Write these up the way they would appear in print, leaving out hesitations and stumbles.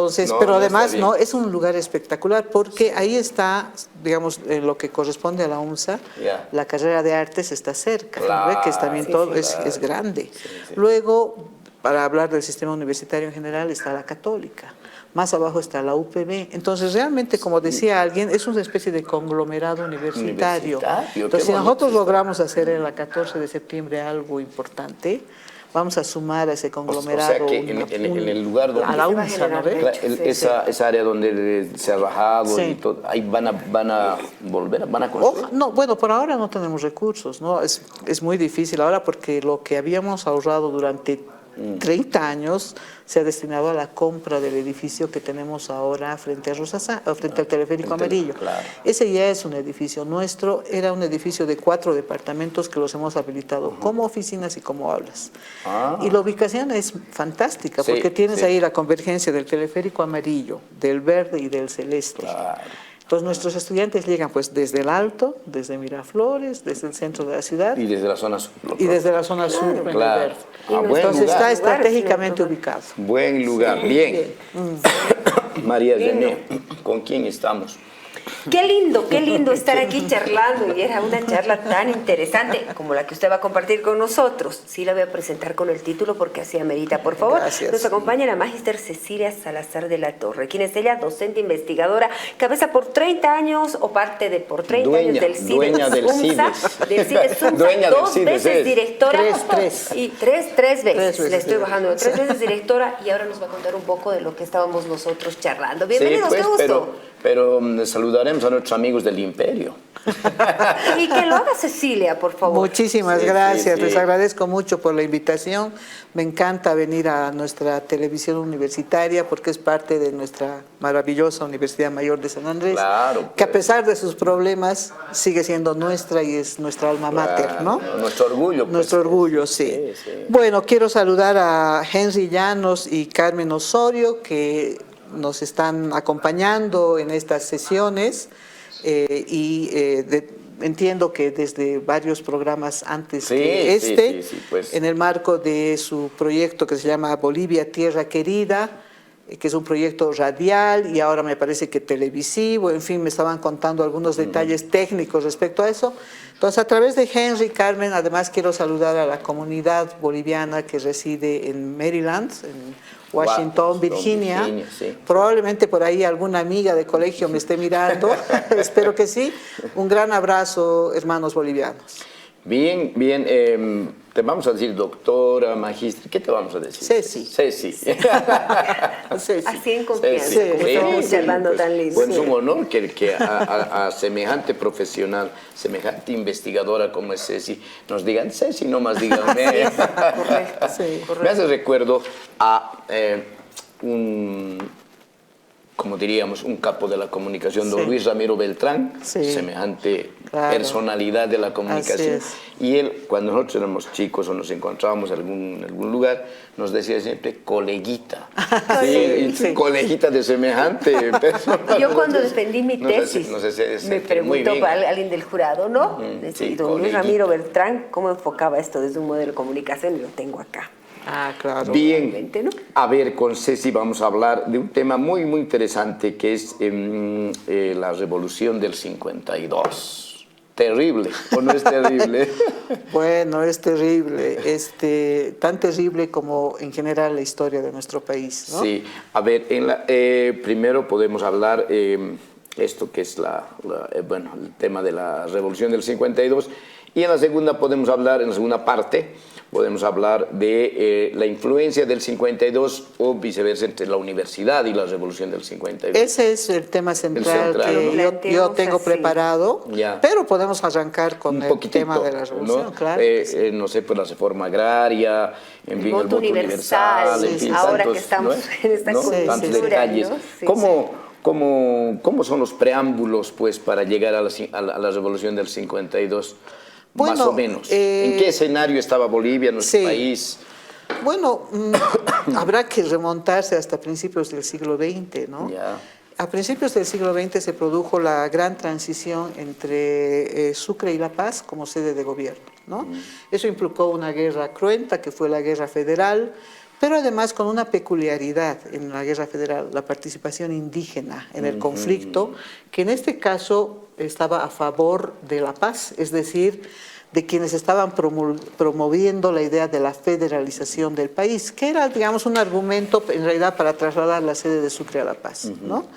Entonces, No, pero no además está bien. no es un lugar espectacular porque ahí está, digamos, en lo que corresponde a la UNSA, Ya. la carrera de artes está cerca, ¿no ve? Que es también Claro, todo, sí, es claro. grande. Sí, sí. Luego, para hablar del sistema universitario en general, está la Católica. Más abajo está la UPB. Entonces, realmente, como decía alguien, es una especie de conglomerado universitario. Universitario, qué Entonces, si bonito nosotros está. logramos hacer en la 14 de septiembre algo importante, vamos a sumar a ese O conglomerado sea que en el lugar a donde... la se va a UNSA, ¿no generar ve? de hecho, sí, esa área donde se ha rajado y Sí. todo, ahí van a volver, van a construir. No, bueno, por ahora no tenemos recursos, ¿no? Es muy difícil ahora porque lo que habíamos ahorrado durante 30 años se ha destinado a la compra del edificio que tenemos ahora frente a frente al Teleférico Amarillo. Claro. Ese ya es un edificio nuestro, era un edificio de 4 departamentos que los hemos habilitado como oficinas y como aulas. Ah. Y la ubicación es fantástica Sí, porque tienes sí. ahí la convergencia del Teleférico Amarillo, del verde y del celeste. Claro. Entonces nuestros estudiantes llegan pues desde el Alto, desde Miraflores, desde el centro de la ciudad Y desde la zona sur. y desde la zona sur en el Claro. verde. Ah, buen Entonces lugar. está estratégicamente Lugar. ubicado. Buen lugar, bien. María Lindo. René, ¿con quién estamos? Qué lindo estar aquí charlando y era una charla tan interesante como la que usted va a compartir con nosotros. Sí la voy a presentar con el título porque así amerita, por favor. Gracias. Nos acompaña la magíster Cecilia Salazar de la Torre, quien es ella, docente investigadora, cabeza por 30 años o parte de por 30 Dueña, años del CIDES dueña del UNSA, CIDES. del CIDES UNSA, Dueña del dos CIDES veces es. directora. Tres. Y tres veces. veces Le estoy directora. bajando. 3 veces directora y ahora nos va a contar un poco de lo que estábamos nosotros charlando. Bienvenidos, Sí, qué pues, gusto. pero saludaremos a nuestros amigos del Imperio. Y que lo haga Cecilia, por favor. Muchísimas Sí, gracias, sí, sí. les agradezco mucho por la invitación. Me encanta venir a nuestra televisión universitaria porque es parte de nuestra maravillosa Universidad Mayor de San Andrés, Claro, que a pues. pesar de sus problemas sigue siendo nuestra y es nuestra alma mater, ¿no? Nuestro orgullo. pues. Nuestro orgullo, sí. Sí, sí. Bueno, quiero saludar a Henry Llanos y Carmen Osorio que nos están acompañando en estas sesiones entiendo que desde varios programas antes Sí, que este, sí, pues. en el marco de su proyecto que se llama Bolivia Tierra Querida, que es un proyecto radial y ahora me parece que televisivo, en fin, me estaban contando algunos detalles técnicos respecto a eso. Entonces, a través de Henry y Carmen, además quiero saludar a la comunidad boliviana que reside en Maryland, en Washington, Virginia. Sí. Probablemente por ahí alguna amiga de colegio me esté mirando, espero que sí. Un gran abrazo, hermanos bolivianos. Bien, te vamos a decir doctora, magíster, ¿qué te vamos a decir? Ceci. Ceci. Ceci. Así en confianza, Sí, como estábamos charlando tan lindo. Pues es un honor que a semejante profesional, semejante investigadora como es Ceci, nos digan Ceci, no más díganme. Correcto, Sí. Me hace recuerdo a como diríamos, un capo de la comunicación, don Sí. Luis Ramiro Beltrán, Sí. semejante Claro. personalidad de la comunicación. Así es. Y él, cuando nosotros éramos chicos o nos encontrábamos en algún lugar, nos decía siempre, coleguita. Sí, Sí. coleguita de semejante persona. Yo cuando defendí mi Nos hace- tesis, nos hace sentir me muy preguntó bien. para alguien del jurado, ¿no? sí, Don Luis coleguita. Ramiro Beltrán, ¿cómo enfocaba esto desde un modelo de comunicación? Y lo tengo acá. Ah, claro. Bien, Realmente, ¿no? a ver, con Ceci vamos a hablar de un tema muy, muy interesante que es la revolución del 52. Terrible, ¿o no es terrible? Bueno, es terrible, tan terrible como en general la historia de nuestro país, ¿no? Sí, a ver, primero podemos hablar esto que es bueno, el tema de la revolución del 52 y en la segunda en la segunda parte podemos hablar de la influencia del 52 o viceversa entre la universidad y la revolución del 52. Ese es el tema central central, que ¿no? yo tengo Así. preparado, Ya. pero podemos arrancar con Un el poquitito, tema de la revolución, ¿no? claro. que sí. No sé, pues la reforma agraria, en fin, el voto universal, en sí, fin, ahora tantos, que estamos ¿no? en esta ¿no? coyuntura, Tantos sí. detalles. ¿no? Sí, ¿Cómo son los preámbulos, pues, para llegar a la revolución del 52? Más Bueno, o menos. ¿En qué escenario estaba Bolivia, nuestro sí. país? Bueno, habrá que remontarse hasta principios del siglo XX, ¿no? Ya. A principios del siglo XX se produjo la gran transición entre Sucre y La Paz como sede de gobierno, ¿no? Eso implicó una guerra cruenta que fue la Guerra Federal, pero además con una peculiaridad en la Guerra Federal, la participación indígena en el conflicto, que en este caso estaba a favor de la paz, es decir, de quienes estaban promoviendo la idea de la federalización del país, que era, digamos, un argumento en realidad para trasladar la sede de Sucre a La Paz, ¿no?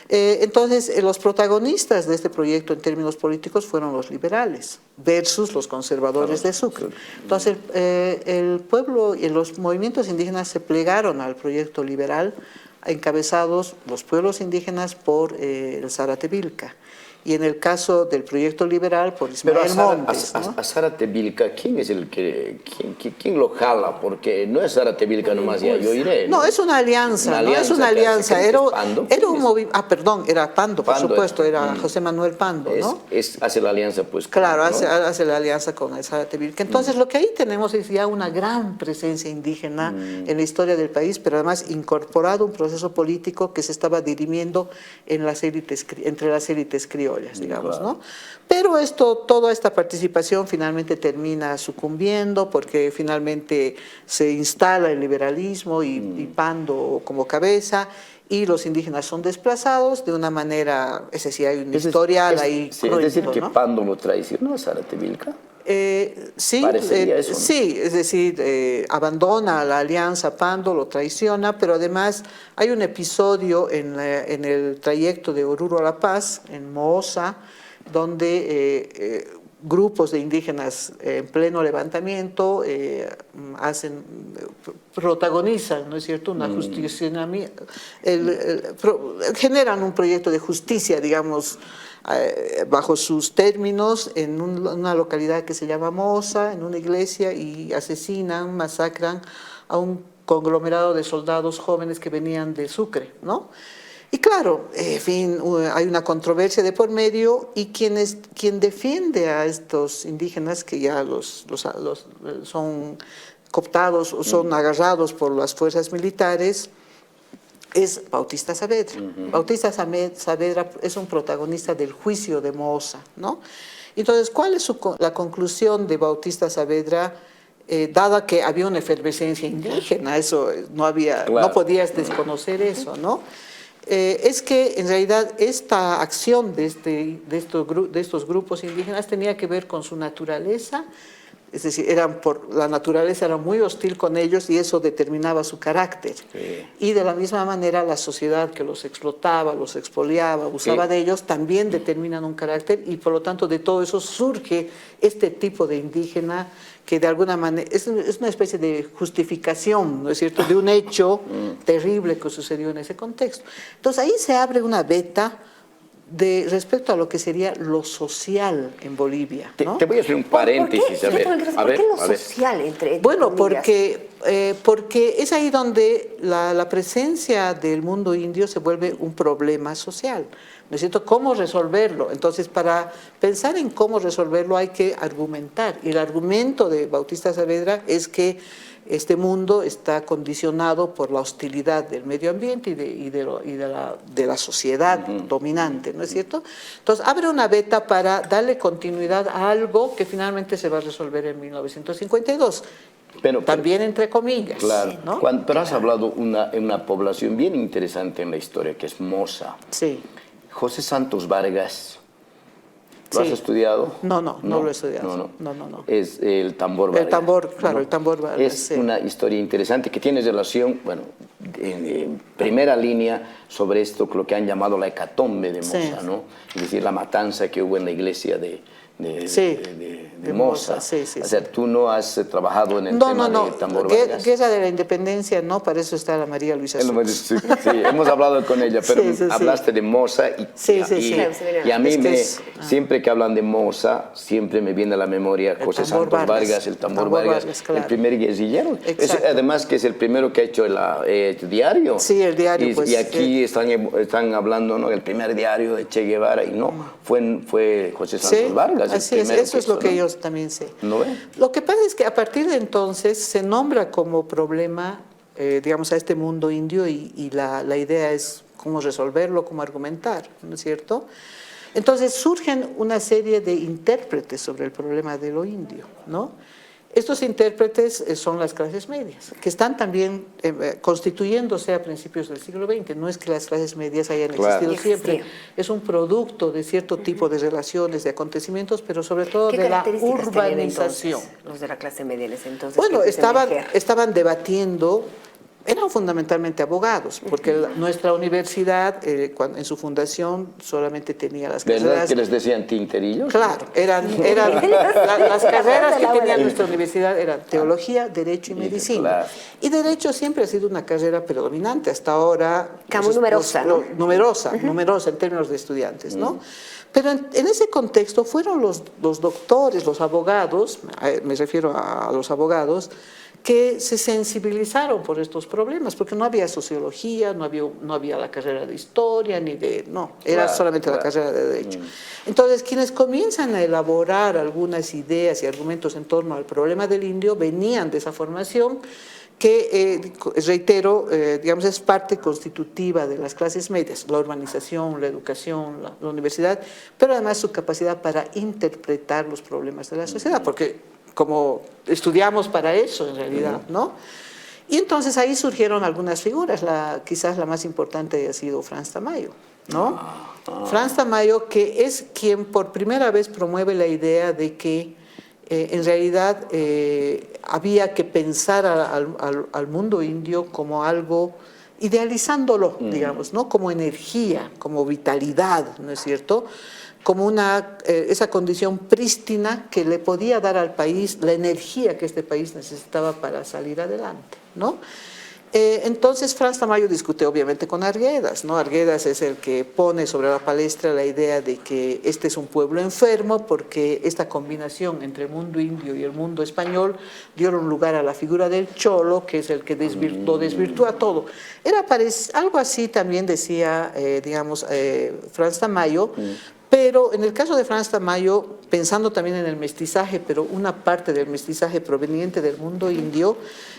Entonces, los protagonistas de este proyecto en términos políticos fueron los liberales versus los conservadores de Sucre. Entonces, el pueblo y los movimientos indígenas se plegaron al proyecto liberal, encabezados los pueblos indígenas por el Zárate Vilca. Y en el caso del proyecto liberal, por Ismael Montes, ¿no? A Zárate Vilca, ¿quién es el que quién lo jala? Porque no es Zárate Vilca nomás, ya yo iré. No, es una alianza, ¿no? Es una alianza. Era un movimiento, perdón, era Pando, por supuesto, era José Manuel Pando, ¿no? Hace la alianza, pues. Claro, ¿no? hace la alianza con el Zárate Vilca. Entonces, lo que ahí tenemos es ya una gran presencia indígena en la historia del país, pero además incorporado un proceso político que se estaba dirimiendo en las élites, entre las élites criollas, digamos, ¿no? Pero toda esta participación finalmente termina sucumbiendo porque finalmente se instala el liberalismo y Pando como cabeza, y los indígenas son desplazados de una manera, es decir, hay un historial ahí. Sí, es decir, que Pando lo traicionó a Zárate Vilca. Sí, Eso, ¿no? sí, es decir, abandona la alianza, Pando lo traiciona, pero además hay un episodio en el trayecto de Oruro a La Paz, en Moosa, donde grupos de indígenas en pleno levantamiento protagonizan, ¿no es cierto?, una justicionamiento, generan un proyecto de justicia, digamos, bajo sus términos, en una localidad que se llama Moosa, en una iglesia, y asesinan, masacran a un conglomerado de soldados jóvenes que venían de Sucre, ¿no? Y claro, en fin, hay una controversia de por medio, y quien defiende a estos indígenas, que ya son cooptados o son agarrados por las fuerzas militares, es Bautista Saavedra. Bautista Saavedra es un protagonista del juicio de Moosa, ¿no? Entonces, ¿cuál es la conclusión de Bautista Saavedra? Dada que había una efervescencia indígena, eso no podías desconocer eso, ¿no? Es que en realidad esta acción de estos grupos indígenas tenía que ver con su naturaleza, es decir, la naturaleza era muy hostil con ellos y eso determinaba su carácter. Sí. Y de la misma manera la sociedad que los explotaba, los expoliaba, abusaba de ellos, también determinan un carácter, y por lo tanto de todo eso surge este tipo de indígena que de alguna manera es una especie de justificación, ¿no es cierto?, de un hecho terrible que sucedió en ese contexto. Entonces ahí se abre una veta respecto a lo que sería lo social en Bolivia, ¿no? Te voy a hacer un paréntesis. ¿Por qué lo social entre Bueno, porque es ahí donde la presencia del mundo indio se vuelve un problema social, ¿no es cierto? ¿Cómo resolverlo? Entonces, para pensar en cómo resolverlo hay que argumentar, y el argumento de Bautista Saavedra es que este mundo está condicionado por la hostilidad del medio ambiente y de la sociedad dominante, ¿no es cierto? Entonces abre una veta para darle continuidad a algo que finalmente se va a resolver en 1952. Pero también entre comillas. Claro, ¿no? Pero has hablado en una población bien interesante en la historia, que es Moosa. Sí. José Santos Vargas. ¿Lo has estudiado? No lo he estudiado. No. Es el tambor Vargas. El tambor, claro, el tambor Vargas. Es una historia interesante que tiene relación, bueno, en primera línea sobre esto, lo que han llamado la hecatombe de Moosa, ¿no? Es decir, la matanza que hubo en la iglesia de Moosa. Sí. O sea, tú no has trabajado en el tema del tambor Vargas. Guerra de la Independencia, no, para eso está la María Luisa Sucre. Sí, hemos hablado con ella, pero hablaste de Moosa y a mí siempre que hablan de Moosa, siempre me viene a la memoria José Santos Vargas, el tambor Vargas, claro. El primer guerrillero. Además que es el primero que ha hecho el diario. Sí, el diario. Y aquí están hablando, ¿no?, el primer diario de Che Guevara, y no, fue José Santos Vargas. Así es, eso es lo que yo también sé. ¿No ve? Lo que pasa es que a partir de entonces se nombra como problema, digamos, a este mundo indio, y la idea es cómo resolverlo, cómo argumentar, ¿no es cierto? Entonces surgen una serie de intérpretes sobre el problema de lo indio, ¿no? Estos intérpretes son las clases medias, que están también constituyéndose a principios del siglo XX. No es que las clases medias hayan existido siempre, es un producto de cierto tipo de relaciones, de acontecimientos, pero sobre todo de la urbanización. Los de la clase media en ese entonces. Bueno, estaban debatiendo. Eran fundamentalmente abogados, porque nuestra universidad, en su fundación, solamente tenía las carreras... ¿Verdad que les decían tinterillos? Claro, las carreras que tenía nuestra universidad eran teología, derecho y medicina. Claro. Y derecho siempre ha sido una carrera predominante, hasta ahora... Muy numerosa, ¿no? Numerosa en términos de estudiantes, ¿no? Pero en ese contexto fueron los doctores, los abogados, me refiero a los abogados, que se sensibilizaron por estos problemas, porque no había sociología, no había la carrera de historia, era solamente la carrera de derecho. Entonces, quienes comienzan a elaborar algunas ideas y argumentos en torno al problema del indio venían de esa formación que, reitero, digamos, es parte constitutiva de las clases medias, la urbanización, la educación, la universidad, pero además su capacidad para interpretar los problemas de la sociedad, porque como estudiamos para eso en realidad, ¿no? Y entonces ahí surgieron algunas figuras, quizás la más importante ha sido Frans Tamayo, ¿no? Frans Tamayo, que es quien por primera vez promueve la idea de que en realidad había que pensar al mundo indio como algo, idealizándolo, digamos, ¿no? Como energía, como vitalidad, ¿no es cierto?, como esa condición prístina que le podía dar al país la energía que este país necesitaba para salir adelante, ¿no? Entonces Frans Tamayo discute obviamente con Arguedas, ¿no? Arguedas es el que pone sobre la palestra la idea de que este es un pueblo enfermo porque esta combinación entre el mundo indio y el mundo español dieron lugar a la figura del cholo, que es el que lo desvirtúa todo. Era algo así también decía, digamos, Frans Tamayo. Pero en el caso de Frans Tamayo, pensando también en el mestizaje, pero una parte del mestizaje proveniente del mundo indio,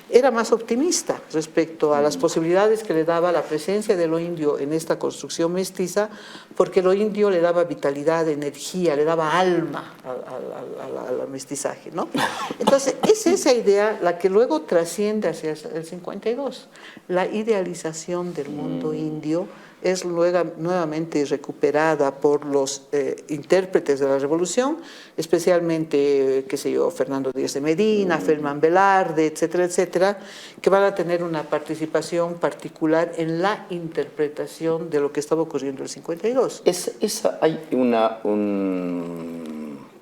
era más optimista respecto a las posibilidades que le daba la presencia de lo indio en esta construcción mestiza, porque lo indio le daba vitalidad, energía, le daba alma al mestizaje, ¿no? Entonces, es esa idea la que luego trasciende hacia el 52, la idealización del mundo indio, es nuevamente recuperada por los intérpretes de la revolución, especialmente, qué sé yo, Fernando Díaz de Medina, Fermán Velarde, etcétera, etcétera, que van a tener una participación particular en la interpretación de lo que estaba ocurriendo en el 52. Hay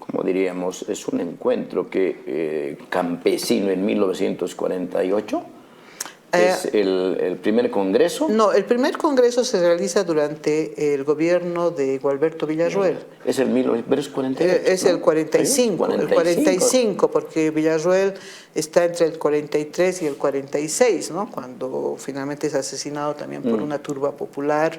¿cómo diríamos? Es un encuentro campesino en 1948. ¿Es el primer congreso? No, el primer congreso se realiza durante el gobierno de Gualberto Villarroel. ¿Es el 1948? Es el 45, el 45, porque Villarroel está entre el 43 y el 46, ¿no? Cuando finalmente es asesinado también por una turba popular.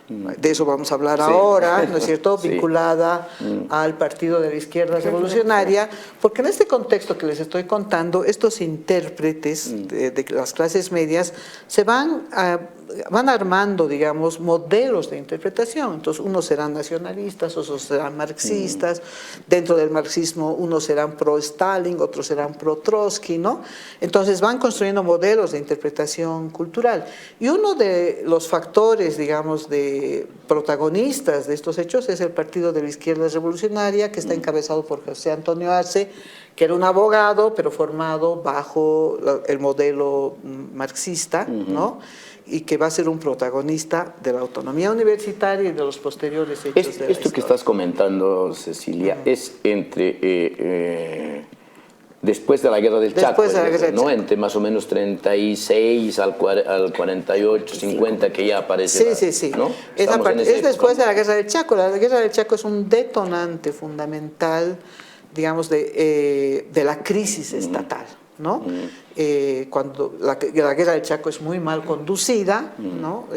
De eso vamos a hablar ahora, ¿no es cierto?, vinculada al Partido de la Izquierda Revolucionaria, porque en este contexto que les estoy contando, estos intérpretes de las clases medias se van armando, digamos, modelos de interpretación. Entonces, unos serán nacionalistas, otros serán marxistas, dentro del marxismo unos serán pro-Stalin, otros serán pro-Trotsky, ¿no? Entonces van construyendo modelos de interpretación cultural. Y uno de los factores, digamos, de protagonistas de estos hechos es el Partido de la Izquierda Revolucionaria, que está encabezado por José Antonio Arce, que era un abogado, pero formado bajo el modelo marxista, ¿no? Y que va a ser un protagonista de la autonomía universitaria y de los posteriores hechos de la historia. Esto que estás comentando, Cecilia, es entre después de la Guerra del Chaco, ¿no? Entre más o menos 36 al 48, 50, que ya aparece. Sí. ¿No? Es después de la Guerra del Chaco. La Guerra del Chaco es un detonante fundamental, digamos, de la crisis estatal, ¿no? Cuando la Guerra del Chaco es muy mal conducida, ¿no?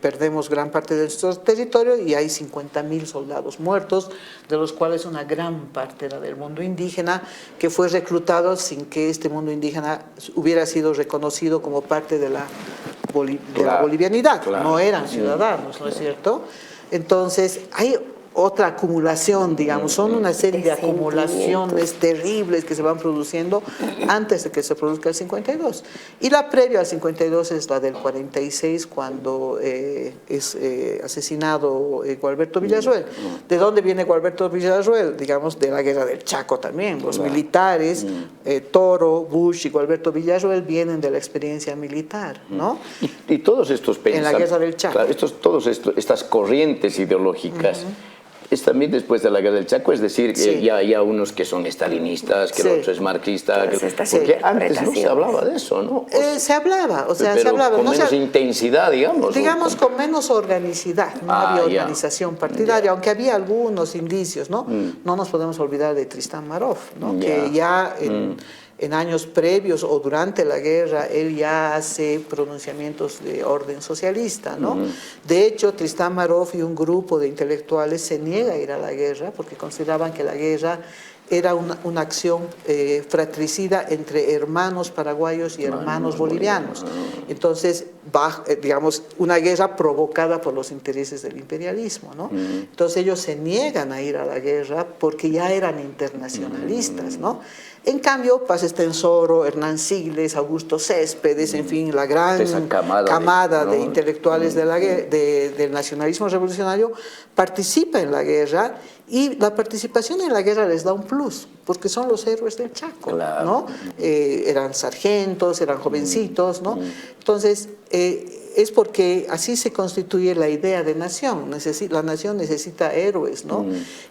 Perdemos gran parte de nuestro territorio y hay 50.000 soldados muertos, de los cuales una gran parte era del mundo indígena, que fue reclutado sin que este mundo indígena hubiera sido reconocido como parte de la bolivianidad. No eran ciudadanos, ¿no es cierto? Entonces, hay otra acumulación, digamos, son una serie de acumulaciones sentimientos terribles que se van produciendo antes de que se produzca el 52. Y la previa al 52 es la del 46, cuando es asesinado Gualberto Villarroel. ¿De dónde viene Gualberto Villarroel? Digamos, de la guerra del Chaco también. Los militares, Toro, Bush y Gualberto Villarroel vienen de la experiencia militar, ¿no? Y todos estos En la guerra del Chaco. Claro, estas corrientes ideológicas, es también después de la guerra del Chaco, es decir, Sí. ya unos que son estalinistas, que Sí. el otro es marxista, Todas estas porque antes no se interpretaciones. hablaba de eso, ¿no? Se hablaba, o sea, pero se hablaba. con no menos se- intensidad, digamos. Digamos ¿no? con menos organicidad, no Ah, había ya. organización partidaria, aunque había algunos indicios, ¿no? No nos podemos olvidar de Tristán Marov, ¿no? Ya. Que ya en años previos o durante la guerra, él ya hace pronunciamientos de orden socialista, ¿no? De hecho, Tristán Marov y un grupo de intelectuales se niega a ir a la guerra porque consideraban que la guerra era una acción fratricida entre hermanos paraguayos y hermanos bolivianos. Entonces, digamos, una guerra provocada por los intereses del imperialismo, ¿no? Entonces ellos se niegan a ir a la guerra porque ya eran internacionalistas, ¿no? En cambio, Paz Estensoro, Hernán Sigles, Augusto Céspedes, en fin, la gran Esa camada de ¿no? intelectuales del nacionalismo revolucionario participa en la guerra, y la participación en la guerra les da un plus, porque son los héroes del Chaco, Claro. ¿no? Eran sargentos, eran jovencitos, ¿no? Entonces, es porque así se constituye la idea de nación. La nación necesita héroes, ¿no?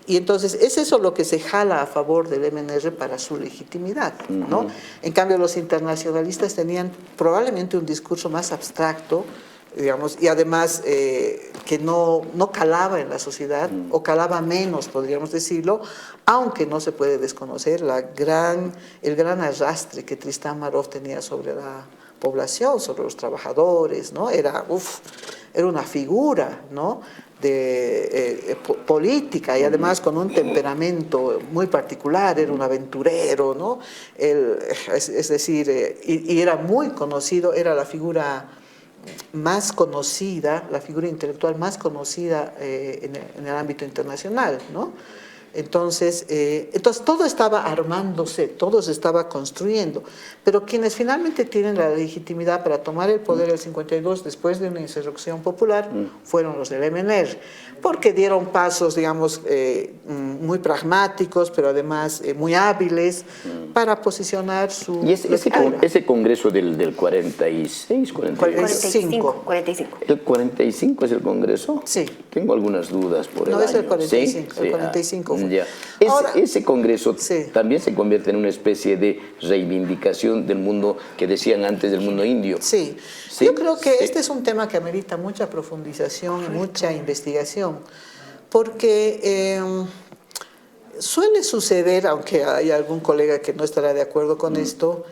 Y entonces es eso lo que se jala a favor del MNR para su legitimidad, ¿no? En cambio, los internacionalistas tenían probablemente un discurso más abstracto, digamos, y además que no calaba en la sociedad, o calaba menos, podríamos decirlo, aunque no se puede desconocer el gran arrastre que Tristán Marov tenía sobre la población, sobre los trabajadores, ¿no? Era una figura, ¿no? Política, y además con un temperamento muy particular, era un aventurero, ¿no? Es decir, y era muy conocido, era la figura más conocida, la figura intelectual más conocida en el ámbito internacional, ¿no? Entonces todo estaba armándose, todo se estaba construyendo, pero quienes finalmente tienen la legitimidad para tomar el poder el 52 después de una insurrección popular fueron los del MNR, porque dieron pasos, digamos, muy pragmáticos, pero además muy hábiles para posicionar su... Y ese congreso del 46, 45. 45. ¿El 45 es el congreso? Sí. Tengo algunas dudas por el No, año. es el 45, ¿Sí? el 45 fue. Ya. Ahora- Ese congreso Sí. también se convierte en una especie de reivindicación del mundo que decían antes del mundo indio. Sí. Sí, Yo creo que sí. este es un tema que amerita mucha profundización y mucha investigación, porque suele suceder, aunque hay algún colega que no estará de acuerdo con esto,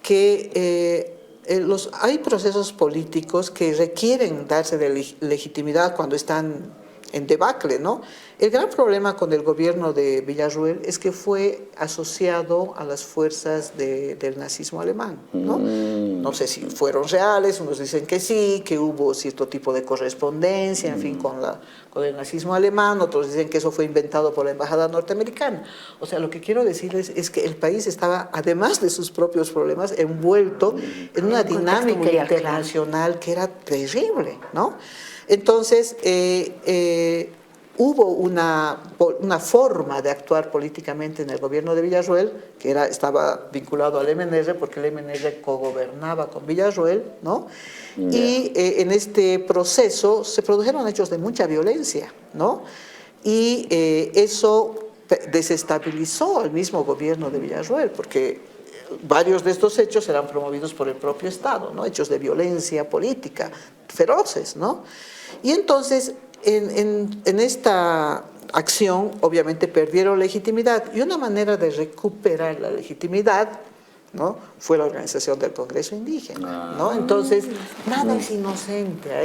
que hay procesos políticos que requieren darse de legitimidad cuando están en debacle, ¿no? El gran problema con el gobierno de Villarroel es que fue asociado a las fuerzas del nazismo alemán, ¿no? No sé si fueron reales, unos dicen que sí, que hubo cierto tipo de correspondencia, en fin, con el nazismo alemán, otros dicen que eso fue inventado por la embajada norteamericana. O sea, lo que quiero decirles es que el país estaba, además de sus propios problemas, envuelto en una dinámica mundial, internacional que era terrible, ¿no? Entonces, hubo una forma de actuar políticamente en el gobierno de Villarroel, que estaba vinculado al MNR, porque el MNR cogobernaba con Villarroel, ¿no? Y en este proceso se produjeron hechos de mucha violencia, ¿no? Y eso desestabilizó al mismo gobierno de Villarroel, porque varios de estos hechos eran promovidos por el propio Estado, ¿no? Hechos de violencia política feroces, ¿no? Y entonces, en esta acción, obviamente perdieron legitimidad, y una manera de recuperar la legitimidad, ¿no? Fue la organización del Congreso Indígena, ¿no? Entonces, nada es inocente, a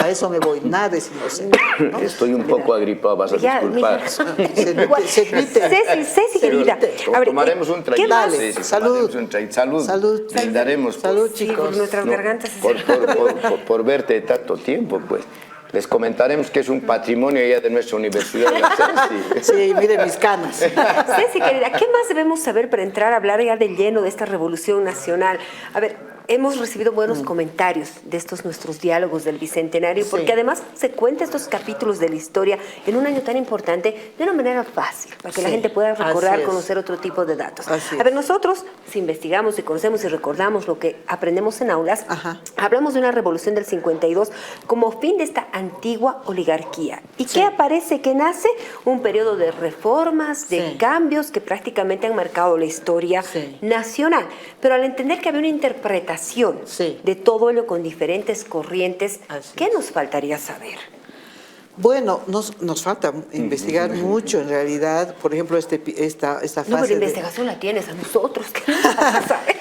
eso me voy, nada es inocente, ¿no? Estoy un poco agripado, vas a Ya, disculpar. Igual. Se admite. Ceci, querida. A ver, Tomaremos un ¿qué traguito. más? Dale, Sí, salud. tomaremos un traguito. Salud. Salud. Brindaremos. Salud, Sí, chicos. por nuestras No, gargantas. por verte tanto tiempo, pues. Les comentaremos que es un patrimonio ya de nuestra universidad. Sí, mire mis canas. Ceci, querida, ¿qué más debemos saber para entrar a hablar ya de lleno de esta revolución nacional? A ver, hemos recibido buenos comentarios de estos nuestros diálogos del Bicentenario, porque además se cuenta estos capítulos de la historia en un año tan importante de una manera fácil, para que la gente pueda recordar, conocer otro tipo de datos. A ver, nosotros, si investigamos y conocemos y recordamos lo que aprendemos en aulas, hablamos de una revolución del 52 como fin de esta antigua oligarquía. ¿Y qué aparece? Que nace un periodo de reformas, de cambios que prácticamente han marcado la historia nacional. Pero al entender que había una interpretación de todo ello con diferentes corrientes, ¿qué nos faltaría saber? Bueno, nos falta investigar mucho en realidad. Por ejemplo, esta fase. No, pero la investigación la tienes a nosotros. ¿Qué nos falta saber?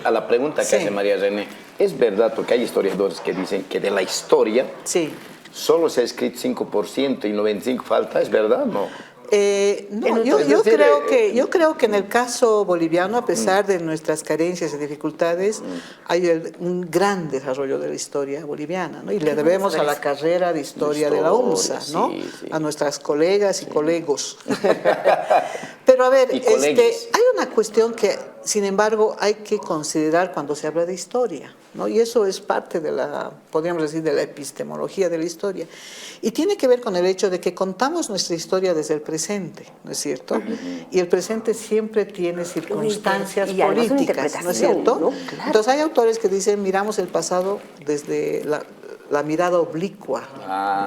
A la pregunta que hace María René, ¿es verdad? Porque hay historiadores que dicen que de la historia solo se ha escrito 5% y 95% falta, ¿es verdad? No. No, yo creo que en el caso boliviano, a pesar de nuestras carencias y dificultades, hay un gran desarrollo de la historia boliviana, ¿no? Y le debemos a la carrera de historia de la UNSA, ¿no? A nuestras colegas y colegos. Pero a ver, hay una cuestión que, sin embargo, hay que considerar cuando se habla de historia, ¿no? Y eso es parte de podríamos decir, de la epistemología de la historia. Y tiene que ver con el hecho de que contamos nuestra historia desde el presente, ¿no es cierto? Y el presente siempre tiene circunstancias políticas, ¿no es cierto? ¿No? Claro. Entonces hay autores que dicen, miramos el pasado desde la mirada oblicua,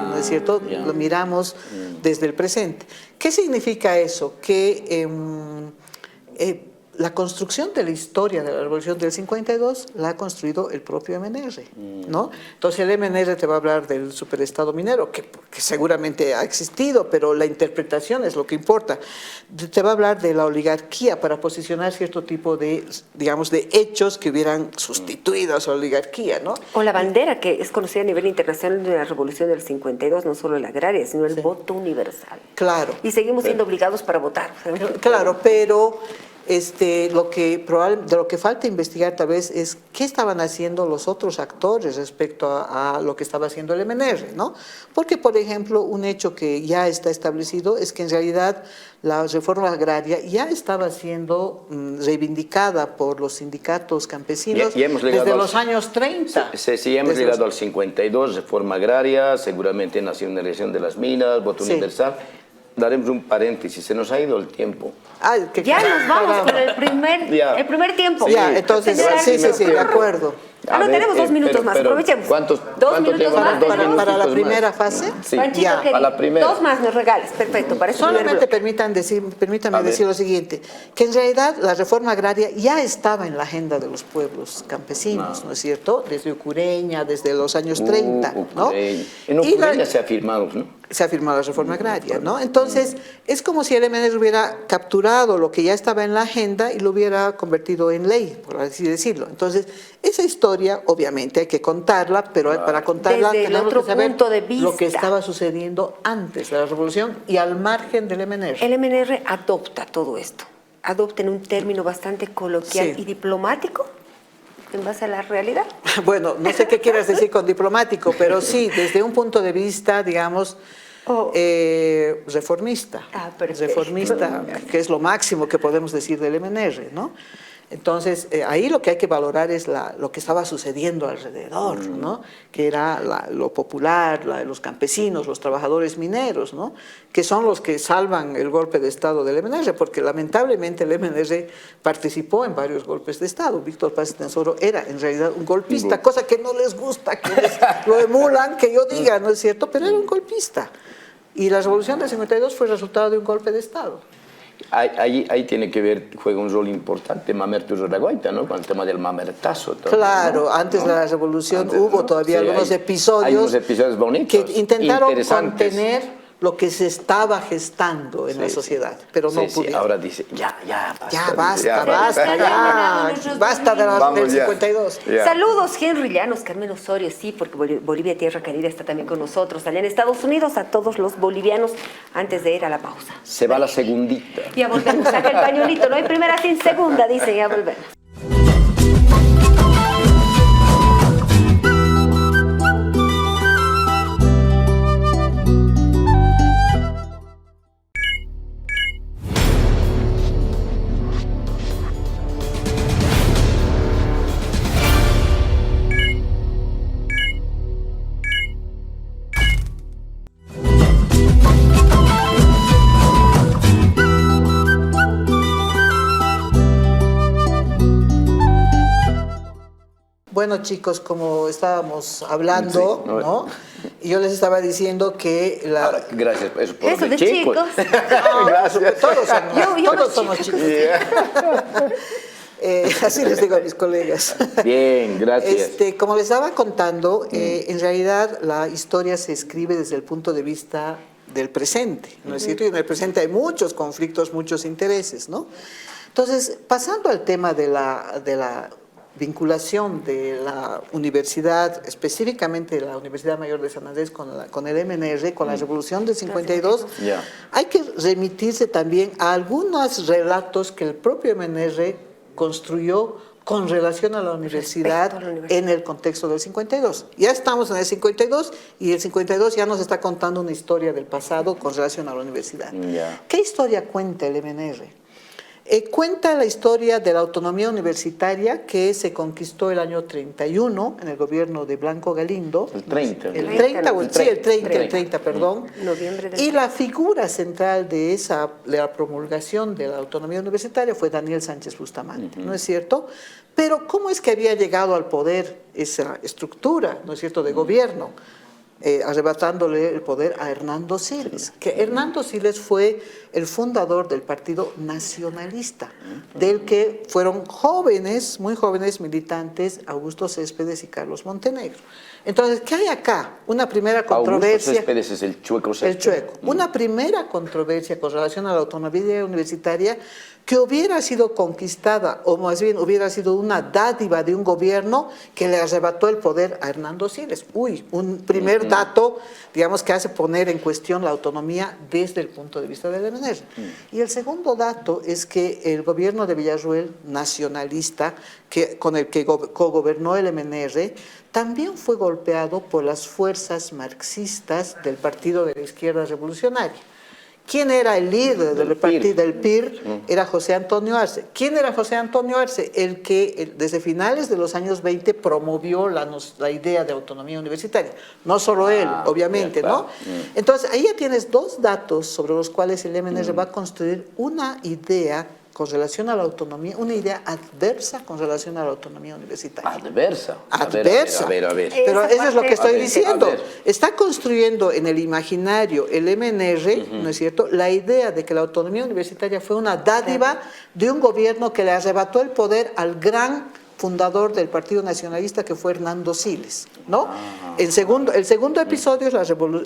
¿no es cierto? Lo miramos desde el presente. ¿Qué significa eso? Que la construcción de la historia de la Revolución del 52 la ha construido el propio MNR, ¿no? Entonces el MNR te va a hablar del superestado minero, que seguramente ha existido, pero la interpretación es lo que importa. Te va a hablar de la oligarquía para posicionar cierto tipo de, digamos, de hechos que hubieran sustituido a su oligarquía, ¿no? O la bandera, que es conocida a nivel internacional de la Revolución del 52, no solo la agraria, sino el voto universal. Claro. Y seguimos siendo obligados para votar. Claro, pero de lo que falta investigar tal vez es qué estaban haciendo los otros actores respecto a lo que estaba haciendo el MNR, ¿no? Porque, por ejemplo, un hecho que ya está establecido es que en realidad la reforma agraria ya estaba siendo reivindicada por los sindicatos campesinos desde los años 30. Sí, hemos llegado al 52, reforma agraria, seguramente nacionalización de las minas, voto universal. Daremos un paréntesis, se nos ha ido el tiempo. Ya nos vamos con el primer tiempo. Entonces, sí, de acuerdo. Tenemos 2 minutos más, aprovechemos. ¿Cuántos minutos más para la primera fase? Sí, para la primera. 2 más nos regales, perfecto. Para solamente permítanme decir lo siguiente, que en realidad la reforma agraria ya estaba en la agenda de los pueblos campesinos, ¿no es cierto? Desde Ucureña, desde los años 30, ¿no? En Ucureña se ha firmado, ¿no? Se ha firmado la reforma agraria, ¿no? Entonces, es como si el MNR hubiera capturado lo que ya estaba en la agenda y lo hubiera convertido en ley, por así decirlo. Entonces, esa historia, obviamente, hay que contarla, pero para contarla tenemos que saber lo que estaba sucediendo antes de la revolución y al margen del MNR. El MNR adopta todo esto, adopta en un término bastante coloquial y diplomático, en base a la realidad. Bueno, no sé qué quieras decir con diplomático, pero sí, desde un punto de vista, digamos, reformista. Reformista, que es lo máximo que podemos decir del MNR, ¿no? Entonces, ahí lo que hay que valorar es lo que estaba sucediendo alrededor, ¿no? Que era lo popular, los campesinos, los trabajadores mineros, ¿no? Que son los que salvan el golpe de Estado del MNR, porque lamentablemente el MNR participó en varios golpes de Estado. Víctor Paz Estenssoro era en realidad un golpista, cosa que no les gusta, que lo emulan, que yo diga, ¿no es cierto? Pero era un golpista. Y la revolución del 52 fue resultado de un golpe de Estado. Ahí tiene que ver, juega un rol importante Mamerto Urregoyta, ¿no? Con el tema del mamertazo. También, claro, ¿no? Antes de la revolución hubo todavía algunos episodios bonitos, que intentaron contener lo que se estaba gestando en la sociedad, pero no pudieron. Ahora dice, ya basta del 52. Saludos, Henry Llanos, Carmen Osorio, sí, porque Bolivia Tierra Querida está también con nosotros, allá en Estados Unidos, a todos los bolivianos, antes de ir a la pausa. Se va la segundita. Ya volvemos, saca el pañuelito, no hay primera sin segunda, dice, ya volvemos. Bueno, chicos, como estábamos hablando, Sí, no. ¿no? Y yo les estaba diciendo que Ahora, gracias por eso, por Eso los de chicos. Gracias. todos somos chicos. Así les digo a mis colegas. Bien, gracias. Como les estaba contando, en realidad la historia se escribe desde el punto de vista del presente, ¿no es cierto? Y en el presente hay muchos conflictos, muchos intereses, ¿no? Entonces, pasando al tema de la vinculación de la universidad, específicamente la Universidad Mayor de San Andrés con el MNR, con la Revolución del 52, Ya. hay que remitirse también a algunos relatos que el propio MNR construyó con relación a la universidad Respecto a la universidad. en el contexto del 52. Ya estamos en el 52 y el 52 ya nos está contando una historia del pasado con relación a la universidad. Ya. ¿Qué historia cuenta el MNR? Cuenta la historia de la autonomía universitaria que se conquistó el año 31 en el gobierno de Blanco Galindo. El 30. El 30, 30, ¿no? sí, el 30, perdón. Noviembre del Y la figura central de la promulgación de la autonomía universitaria fue Daniel Sánchez Bustamante, ¿no es cierto? Pero ¿cómo es que había llegado al poder esa estructura, ¿no es cierto?, de gobierno? Arrebatándole el poder a Hernando Siles, que Hernando Siles fue el fundador del Partido Nacionalista, del que fueron jóvenes, muy jóvenes militantes, Augusto Céspedes y Carlos Montenegro. Entonces, ¿qué hay acá? Una primera controversia. Augusto Céspedes es el chueco El Céspedes. chueco. Una primera controversia con relación a la autonomía universitaria que hubiera sido conquistada, o más bien hubiera sido una dádiva de un gobierno que le arrebató el poder a Hernando Siles. Uy, un primer dato, digamos, que hace poner en cuestión la autonomía desde el punto de vista del MNR. Y el segundo dato es que el gobierno de Villarroel, nacionalista, con el que cogobernó el MNR, también fue golpeado por las fuerzas marxistas del Partido de la Izquierda Revolucionaria. ¿Quién era el líder del partido del PIR? Era José Antonio Arce. ¿Quién era José Antonio Arce? El que desde finales de los años 20 promovió la idea de autonomía universitaria. No solo él, obviamente, bien, ¿no? claro. Entonces, ahí ya tienes dos datos sobre los cuales el MNR va a construir una idea con relación a la autonomía, una idea adversa con relación a la autonomía universitaria. Adversa. Adversa. A ver. Pero Esa eso es lo que parte- estoy A ver, diciendo. a ver. Está construyendo en el imaginario el MNR, ¿no es cierto?, la idea de que la autonomía universitaria fue una dádiva de un gobierno que le arrebató el poder al gran fundador del Partido Nacionalista, que fue Hernando Siles, ¿no? El segundo episodio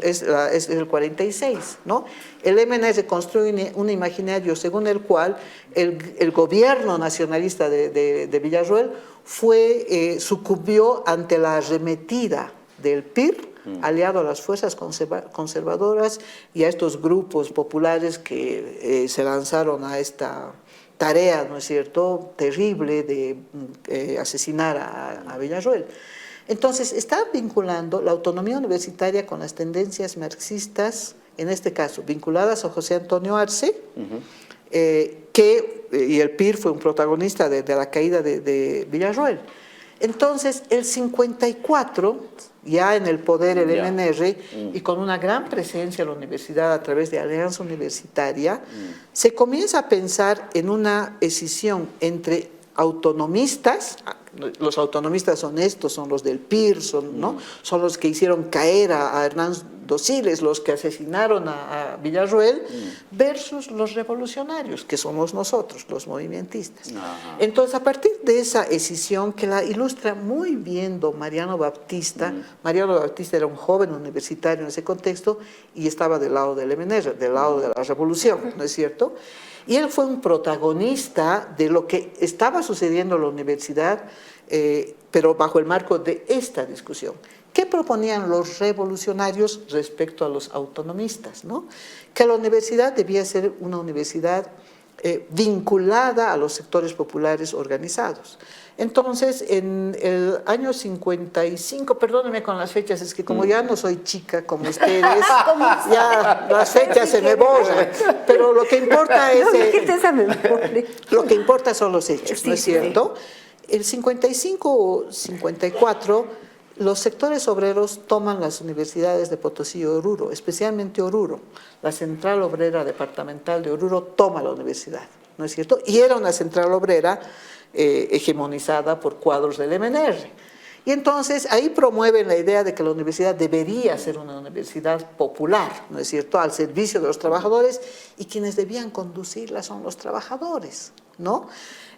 es el 46, ¿no? El MNR construye un imaginario según el cual el gobierno nacionalista de Villarroel sucumbió ante la arremetida del PIR, aliado a las fuerzas conservadoras y a estos grupos populares que se lanzaron a esta tarea, ¿no es cierto?, terrible de asesinar a Villarroel. Entonces, está vinculando la autonomía universitaria con las tendencias marxistas, en este caso, vinculadas a José Antonio Arce, y el PIR fue un protagonista de la caída de Villarroel. Entonces, el 54, ya en el poder el MNR, y con una gran presencia en la universidad a través de Alianza Universitaria, se comienza a pensar en una escisión entre autonomistas. Los autonomistas honestos son los del PIR, son los que hicieron caer a Hernando Siles, los que asesinaron a Villarroel, versus los revolucionarios, que somos nosotros, los movimentistas. Entonces, a partir de esa escisión, que la ilustra muy bien don Mariano Baptista, Mariano Baptista era un joven universitario en ese contexto y estaba del lado del MNR, del lado de la revolución, ¿no es cierto? Y él fue un protagonista de lo que estaba sucediendo en la universidad, pero bajo el marco de esta discusión. ¿Qué proponían los revolucionarios respecto a los autonomistas, ¿no? Que la universidad debía ser una universidad vinculada a los sectores populares organizados. Entonces, en el año 55, perdónenme con las fechas, es que como ya no soy chica como ustedes, ya las fechas se me borran, pero lo que importa es... No me quites esa memoria. Lo que importa son los hechos, ¿no es Sí, cierto? El 55 o 54, los sectores obreros toman las universidades de Potosí y Oruro, especialmente Oruro. La Central Obrera Departamental de Oruro toma la universidad, ¿no es cierto? Y era una central obrera hegemonizada por cuadros del MNR. Y entonces ahí promueven la idea de que la universidad debería ser una universidad popular, ¿no es cierto?, al servicio de los trabajadores, y quienes debían conducirla son los trabajadores, ¿no?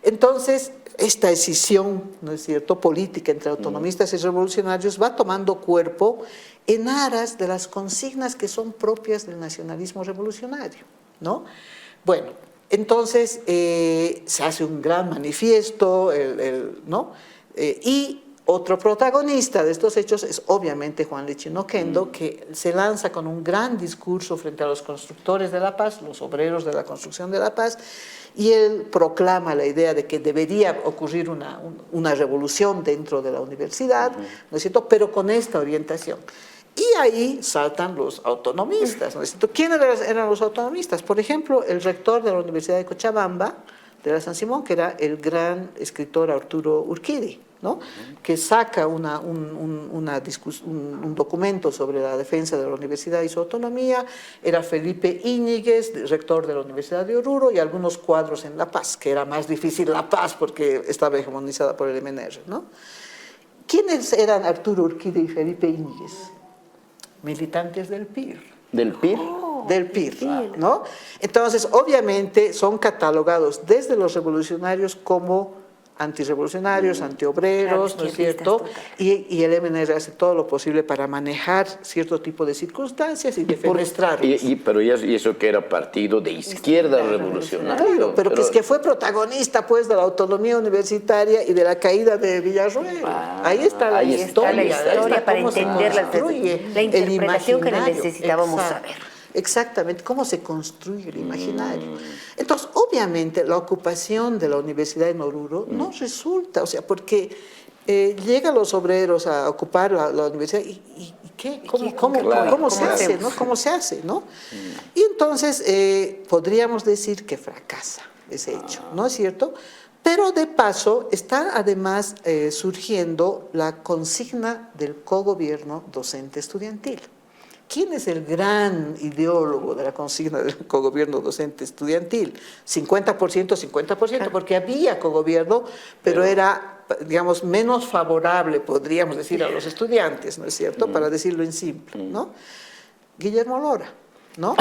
Entonces, esta decisión, ¿no es cierto?, política entre autonomistas y revolucionarios va tomando cuerpo en aras de las consignas que son propias del nacionalismo revolucionario, ¿no? Bueno, entonces se hace un gran manifiesto, ¿no? Y otro protagonista de estos hechos es obviamente Juan Lichino Oquendo, que se lanza con un gran discurso frente a los constructores de la paz, los obreros de la construcción de la paz, y él proclama la idea de que debería ocurrir una revolución dentro de la universidad, ¿no es cierto?, pero con esta orientación. Y ahí saltan los autonomistas, ¿no es cierto? ¿Quiénes eran los autonomistas? Por ejemplo, el rector de la Universidad de Cochabamba, de la San Simón, que era el gran escritor Arturo Urquidi, ¿no?, que saca un documento sobre la defensa de la universidad y su autonomía. Era Felipe Íñiguez, rector de la Universidad de Oruro, y algunos cuadros en La Paz, que era más difícil La Paz porque estaba hegemonizada por el MNR, ¿no? ¿Quiénes eran Arturo Urquidi y Felipe Íñiguez? Militantes del PIR. ¿Del PIR? Del PIR, ¿no? Entonces, obviamente, son catalogados desde los revolucionarios como antirrevolucionarios, antiobreros, ¿no es cierto? Y el MNR hace todo lo posible para manejar cierto tipo de circunstancias y defenestrarlos. Pero y eso que era partido de izquierda revolucionario. Claro, pero que es que fue protagonista, pues, de la autonomía universitaria y de la caída de Villarroel. Ahí está la historia para entender la interpretación que necesitábamos saber. Exactamente, cómo se construye el imaginario. Entonces, obviamente, la ocupación de la universidad en Oruro no resulta, o sea, porque llegan los obreros a ocupar la universidad y ¿qué? ¿Cómo se hace, ¿no? ¿Cómo se hace, no? Y entonces podríamos decir que fracasa ese hecho, ¿no es cierto? Pero de paso está además surgiendo la consigna del cogobierno docente estudiantil. ¿Quién es el gran ideólogo de la consigna del cogobierno docente estudiantil? 50%, 50%, porque había cogobierno, pero era, digamos, menos favorable, podríamos decir, a los estudiantes, ¿no es cierto?, para decirlo en simple, ¿no? Guillermo Lora, ¿no?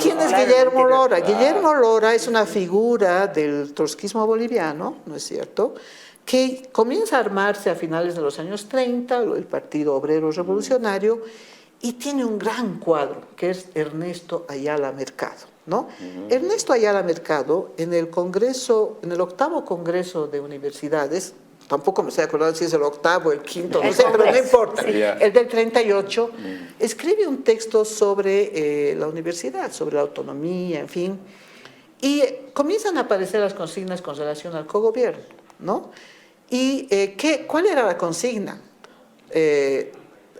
¿Quién es Guillermo Lora? Guillermo Lora es una figura del trotskismo boliviano, ¿no es cierto?, que comienza a armarse a finales de los años 30, el Partido Obrero Revolucionario, y tiene un gran cuadro, que es Ernesto Ayala Mercado, ¿no? Ernesto Ayala Mercado, en el Congreso, en el 8º Congreso de Universidades, tampoco me estoy acordando si es el 8º, el 5º, no sé, pero no importa, el del 38, escribe un texto sobre la universidad, sobre la autonomía, en fin, y comienzan a aparecer las consignas con relación al cogobierno, ¿no? ¿Y cuál era la consigna?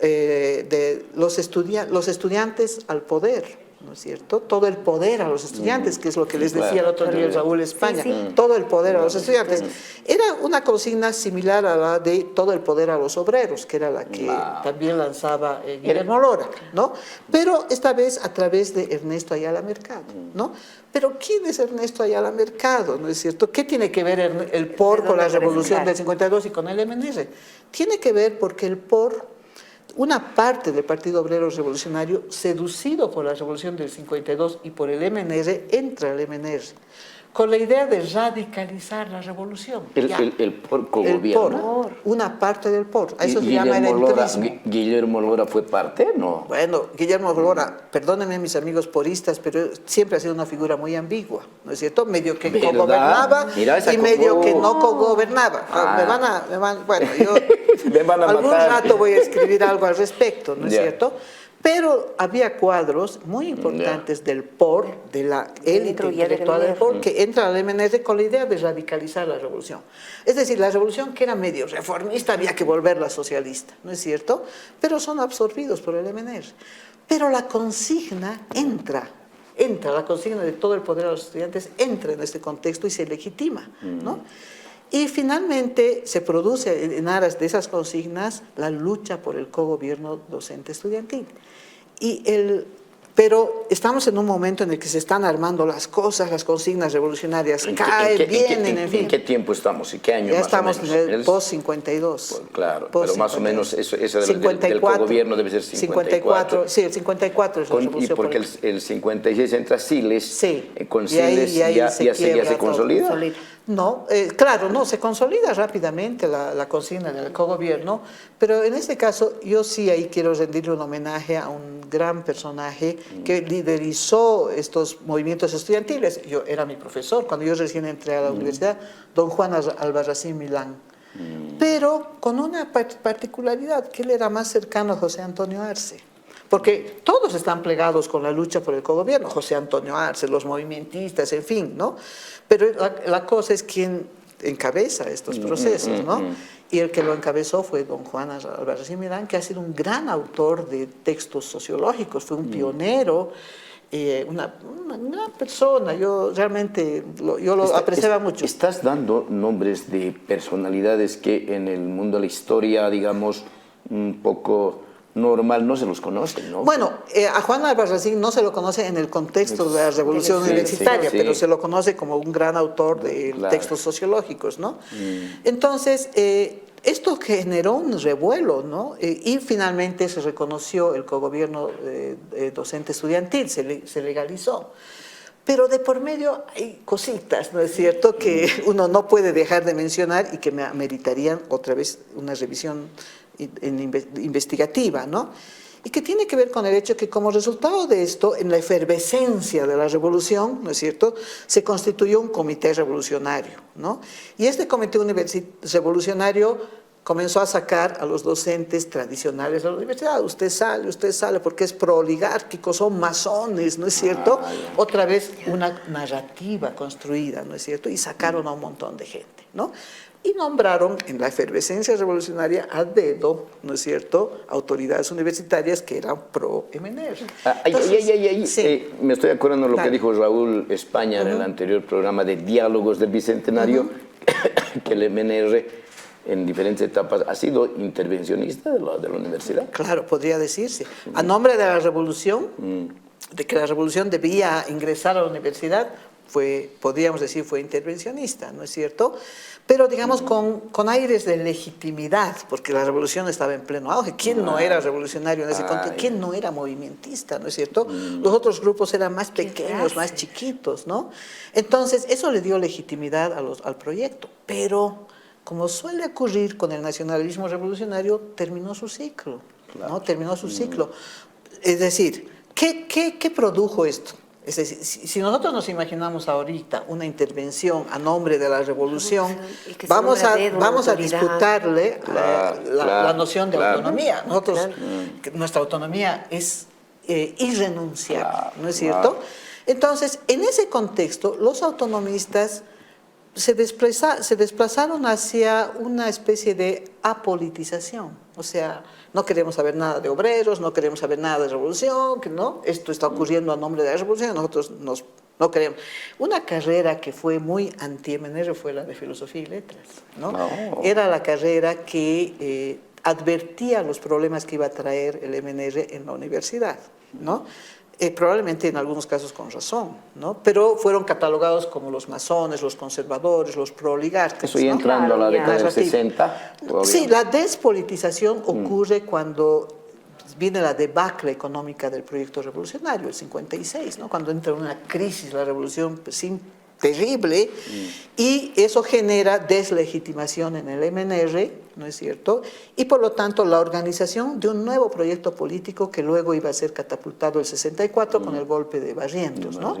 De los estudiantes al poder, ¿no es cierto? Todo el poder a los estudiantes, que es lo que les decía el otro día el Raúl España, todo el poder a los estudiantes. Era una consigna similar a la de todo el poder a los obreros, que era la que también lanzaba Guillermo Lora, ¿no? Pero esta vez a través de Ernesto Ayala Mercado, ¿no? Pero ¿quién es Ernesto Ayala Mercado, no es cierto? ¿Qué tiene que ver el POR con la revolución del 52 y con el MNR? Tiene que ver porque el POR, una parte del Partido Obrero Revolucionario, seducido por la revolución del 52 y por el MNR, entra al MNR con la idea de radicalizar la revolución. El POR cogobierno. Una parte del POR, a eso se llama el entrismo. ¿Guillermo Lora fue parte? No. Bueno, Guillermo Lora, perdónenme mis amigos poristas, pero siempre ha sido una figura muy ambigua, ¿no es cierto? Medio que cogobernaba y medio que no cogobernaba. Bueno, yo algún rato voy a escribir algo al respecto, ¿no es cierto? Pero había cuadros muy importantes del POR, de la élite intelectual del POR, que entra al MNR con la idea de radicalizar la revolución. Es decir, la revolución, que era medio reformista, había que volverla socialista, ¿no es cierto? Pero son absorbidos por el MNR. Pero la consigna entra, la consigna de todo el poder a los estudiantes entra en este contexto y se legitima, ¿no? Y finalmente se produce en aras de esas consignas la lucha por el cogobierno docente estudiantil. pero estamos en un momento en el que se están armando las cosas, las consignas revolucionarias vienen, en fin. ¿En qué tiempo estamos? ¿En qué año Ya más estamos o menos? en el post-52. Claro, pero más o menos eso del cogobierno debe ser 54. Sí, el 54 es la revolución. Y porque el 56 entra Siles, sí, con Siles ya se consolida. No, claro, no, se consolida rápidamente la consigna del cogobierno, pero en este caso yo sí ahí quiero rendirle un homenaje a un gran personaje que liderizó estos movimientos estudiantiles. Yo era mi profesor cuando yo recién entré a la universidad, don Juan Albarracín Milán, pero con una particularidad, que él era más cercano a José Antonio Arce. Porque todos están plegados con la lucha por el cogobierno, José Antonio Arce, los movimentistas, en fin, ¿no? Pero la cosa es quién encabeza estos procesos, ¿no? Y el que lo encabezó fue don Juan Albarracín Milán, que ha sido un gran autor de textos sociológicos, fue un pionero, una gran persona, yo realmente lo apreciaba mucho. Estás dando nombres de personalidades que en el mundo de la historia, digamos, un poco normal no se los conoce, ¿no? Bueno, a Juan Albarracín no se lo conoce en el contexto de la revolución universitaria, pero se lo conoce como un gran autor de textos sociológicos, ¿no? Entonces, esto generó un revuelo, ¿no? Y finalmente se reconoció el cogobierno docente estudiantil, se legalizó. Pero de por medio hay cositas, ¿no es cierto?, que uno no puede dejar de mencionar y que meritarían otra vez una revisión investigativa, ¿no? Y que tiene que ver con el hecho que como resultado de esto, en la efervescencia de la revolución, ¿no es cierto?, se constituyó un comité revolucionario, ¿no? Y este comité revolucionario comenzó a sacar a los docentes tradicionales de la universidad. Usted sale, porque es prooligárquico, son masones, ¿no es cierto? Otra vez una narrativa construida, ¿no es cierto? Y sacaron a un montón de gente, ¿no? Y nombraron en la efervescencia revolucionaria a dedo, ¿no es cierto?, autoridades universitarias que eran pro-MNR. Me estoy acordando de lo que dijo Raúl España en el anterior programa de Diálogos del Bicentenario, que el MNR en diferentes etapas ha sido intervencionista de la universidad. Claro, podría decirse. A nombre de la revolución, de que la revolución debía ingresar a la universidad, podríamos decir, fue intervencionista, ¿no es cierto? Pero digamos con aires de legitimidad, porque la revolución estaba en pleno auge. ¿Quién no era revolucionario en ese contexto? ¿Quién no era movimentista, no es cierto? Los otros grupos eran más pequeños, más chiquitos, ¿no? Entonces, eso le dio legitimidad al proyecto, pero como suele ocurrir con el nacionalismo revolucionario, terminó su ciclo, ¿no? Terminó su ciclo. Es decir, ¿qué produjo esto? Es decir, si nosotros nos imaginamos ahorita una intervención a nombre de la revolución, vamos a disputarle la noción de autonomía. Nuestra autonomía es irrenunciable, ¿no es cierto? Entonces, en ese contexto, los autonomistas se desplazaron hacia una especie de apolitización. O sea, no queremos saber nada de obreros, no queremos saber nada de revolución, ¿no? Esto está ocurriendo a nombre de la revolución, nosotros no queremos. Una carrera que fue muy anti-MNR fue la de Filosofía y Letras, ¿no? Era la carrera que advertía los problemas que iba a traer el MNR en la universidad, ¿no? Probablemente en algunos casos con razón, ¿no? Pero fueron catalogados como los masones, los conservadores, los prooligárquicos. Eso ya entrando a la década del 60. Sí, la despolitización ocurre cuando viene la debacle económica del proyecto revolucionario, el 56, ¿no? Cuando entra una crisis, la revolución terrible, y eso genera deslegitimación en el MNR, ¿no es cierto? Y por lo tanto la organización de un nuevo proyecto político que luego iba a ser catapultado el 64 con el golpe de Barrientos, ¿no?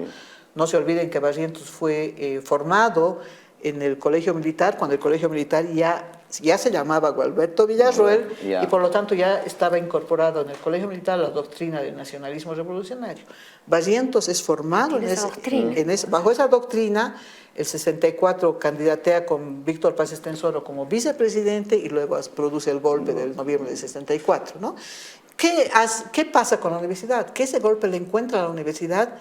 No se olviden que Barrientos fue formado en el Colegio Militar, cuando el Colegio Militar ya se llamaba Gualberto Villarroel, y por lo tanto ya estaba incorporado en el Colegio Militar la doctrina del nacionalismo revolucionario. Barrientos es formado bajo esa doctrina. El 64 candidatea con Víctor Paz Estenssoro como vicepresidente y luego produce el golpe del noviembre del 64, ¿no? ¿Qué pasa con la universidad? Que ese golpe le encuentra a la universidad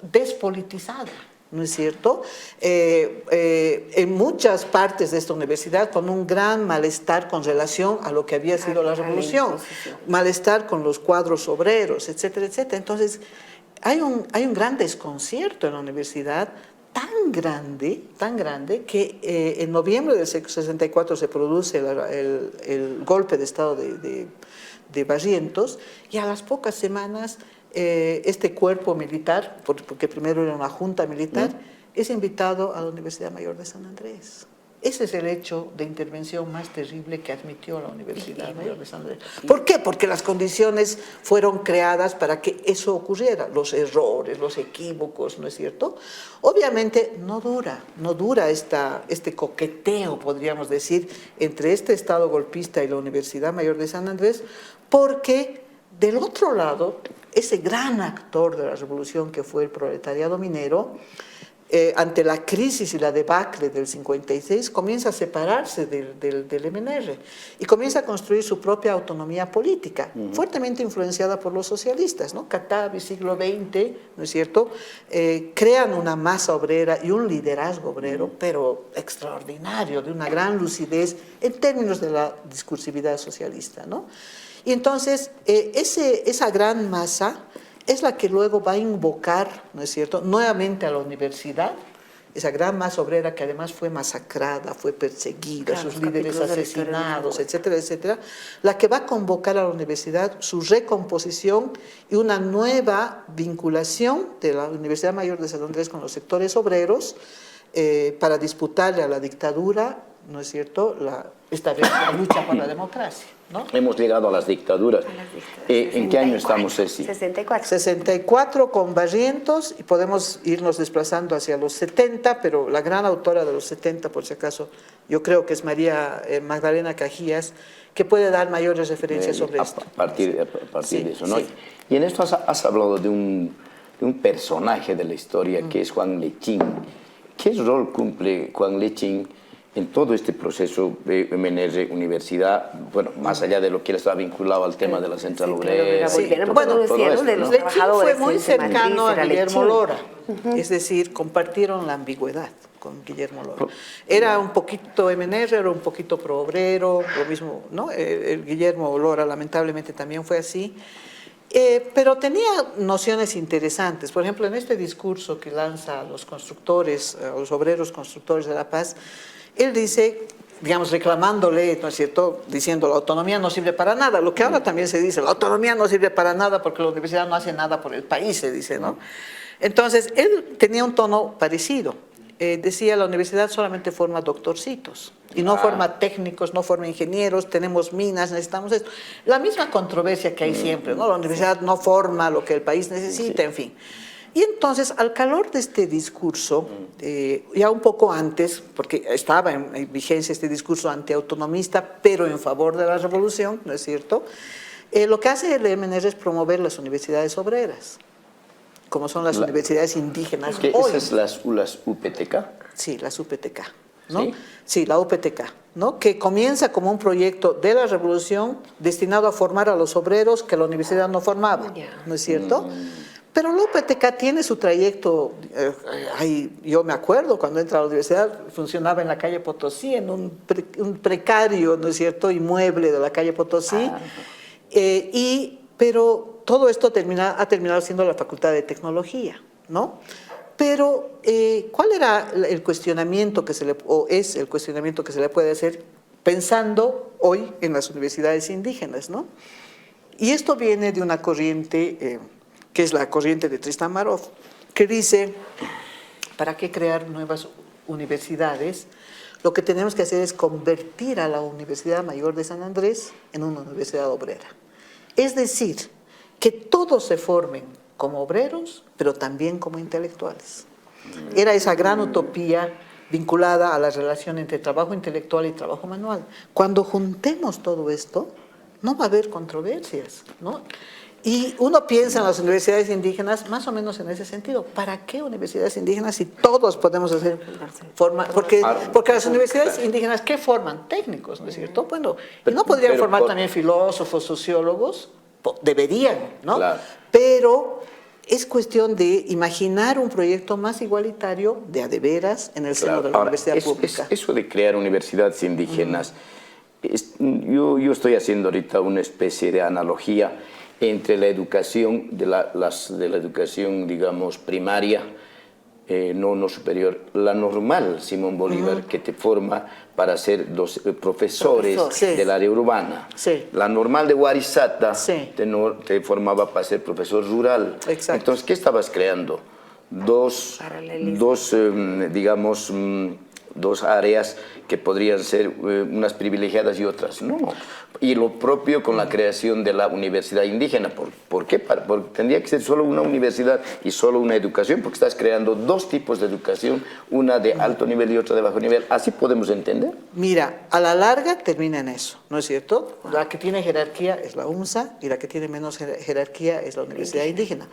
despolitizada, ¿no es cierto? En muchas partes de esta universidad con un gran malestar con relación a lo que había sido la revolución, malestar con los cuadros obreros, etcétera, etcétera. Entonces, hay un gran desconcierto en la universidad, tan grande, que en noviembre del 64 se produce el golpe de estado de Barrientos, y a las pocas semanas este cuerpo militar, porque primero era una junta militar, es invitado a la Universidad Mayor de San Andrés. Ese es el hecho de intervención más terrible que admitió la Universidad Mayor de San Andrés. ¿Por qué? Porque las condiciones fueron creadas para que eso ocurriera, los errores, los equívocos, ¿no es cierto? Obviamente no dura este coqueteo, podríamos decir, entre este Estado golpista y la Universidad Mayor de San Andrés, porque del otro lado, ese gran actor de la revolución que fue el proletariado minero, ante la crisis y la debacle del 56, comienza a separarse del MNR y comienza a construir su propia autonomía política, fuertemente influenciada por los socialistas, ¿no? Katabi, siglo XX, ¿no es cierto? Crean una masa obrera y un liderazgo obrero, pero extraordinario, de una gran lucidez en términos de la discursividad socialista, ¿no? Y entonces, esa gran masa es la que luego va a invocar, ¿no es cierto?, nuevamente a la universidad, esa gran masa obrera que además fue masacrada, fue perseguida, sus líderes asesinados, etcétera, etcétera, la que va a convocar a la universidad su recomposición y una nueva vinculación de la Universidad Mayor de San Andrés con los sectores obreros para disputarle a la dictadura, ¿no es cierto?, esta vez la lucha por la democracia, ¿no? Hemos llegado a las dictaduras. ¿En qué año estamos, Ceci? 64. 64 con Barrientos, y podemos irnos desplazando hacia los 70, pero la gran autora de los 70, por si acaso, yo creo que es María Magdalena Cajías, que puede dar mayores referencias sobre esto. A partir de eso, ¿no? Sí. Y en esto has hablado de un personaje de la historia que es Juan Lechín. ¿Qué rol cumple Juan Lechín en todo este proceso de MNR Universidad, bueno, más allá de lo que él estaba vinculado al tema de la central obrera? Sí, bueno, Lechín fue muy cercano a Guillermo Lora, es decir, compartieron la ambigüedad con Guillermo Lora. Era un poquito MNR, era un poquito pro-obrero, lo mismo, ¿no? El Guillermo Lora lamentablemente también fue así. Pero tenía nociones interesantes. Por ejemplo, en este discurso que lanza a los constructores, a los obreros constructores de La Paz, él dice, digamos, reclamándole, ¿no es cierto?, diciendo la autonomía no sirve para nada. Lo que ahora también se dice, la autonomía no sirve para nada porque la universidad no hace nada por el país, se dice, ¿no? Entonces, él tenía un tono parecido. Decía, la universidad solamente forma doctorcitos y no forma técnicos, no forma ingenieros, tenemos minas, necesitamos esto. La misma controversia que hay siempre, ¿no? La universidad no forma lo que el país necesita, en fin. Y entonces, al calor de este discurso, ya un poco antes, porque estaba en vigencia este discurso antiautonomista, pero en favor de la revolución, ¿no es cierto?, lo que hace el MNR es promover las universidades obreras, como son las universidades indígenas hoy. ¿Esas las UPTK? Sí, las UPTK, ¿no? ¿Sí? Sí, la UPTK, ¿no? Que comienza como un proyecto de la revolución destinado a formar a los obreros que la universidad no formaba, ¿no es cierto? Pero la UPTK tiene su trayecto, yo me acuerdo cuando entré a la universidad, funcionaba en la calle Potosí, en un precario, ¿no es cierto?, inmueble de la calle Potosí, pero todo esto ha terminado siendo la Facultad de Tecnología, ¿no? Pero, ¿cuál era el cuestionamiento es el cuestionamiento que se le puede hacer pensando hoy en las universidades indígenas, ¿no? Y esto viene de una corriente, que es la corriente de Tristan Marov, que dice, ¿para qué crear nuevas universidades? Lo que tenemos que hacer es convertir a la Universidad Mayor de San Andrés en una universidad obrera. Es decir, que todos se formen como obreros, pero también como intelectuales. Era esa gran utopía vinculada a la relación entre trabajo intelectual y trabajo manual. Cuando juntemos todo esto, no va a haber controversias, ¿no? Y uno piensa en las universidades indígenas más o menos en ese sentido. ¿Para qué universidades indígenas si todos podemos hacer porque las universidades indígenas, ¿qué forman? Técnicos, ¿no es cierto? Bueno, ¿y no podrían formar también filósofos, sociólogos? Deberían, ¿no? Claro. Pero es cuestión de imaginar un proyecto más igualitario de a de veras en el seno de la universidad pública. Eso de crear universidades indígenas, yo estoy haciendo ahorita una especie de analogía entre la educación de la educación, digamos, primaria, no superior, la normal, Simón Bolívar, que te forma para ser profesores del área urbana. Sí. La normal de Guarizata Sí. te formaba para ser profesor rural. Exacto. Entonces, ¿qué estabas creando? Dos áreas que podrían ser unas privilegiadas y otras no. Y lo propio con la creación de la universidad indígena. ¿Por qué? Porque tendría que ser solo una universidad y solo una educación, porque estás creando dos tipos de educación, una de alto nivel y otra de bajo nivel. ¿Así podemos entender? Mira, a la larga termina en eso, ¿no es cierto? La que tiene jerarquía es la UNSA y la que tiene menos jerarquía es la Universidad Indígena.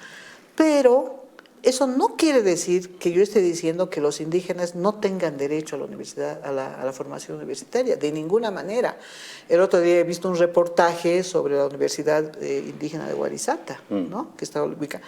Pero eso no quiere decir que yo esté diciendo que los indígenas no tengan derecho a la universidad, a la formación universitaria, de ninguna manera. El otro día he visto un reportaje sobre la Universidad Indígena de Guarizata, ¿no? Que está ubicada.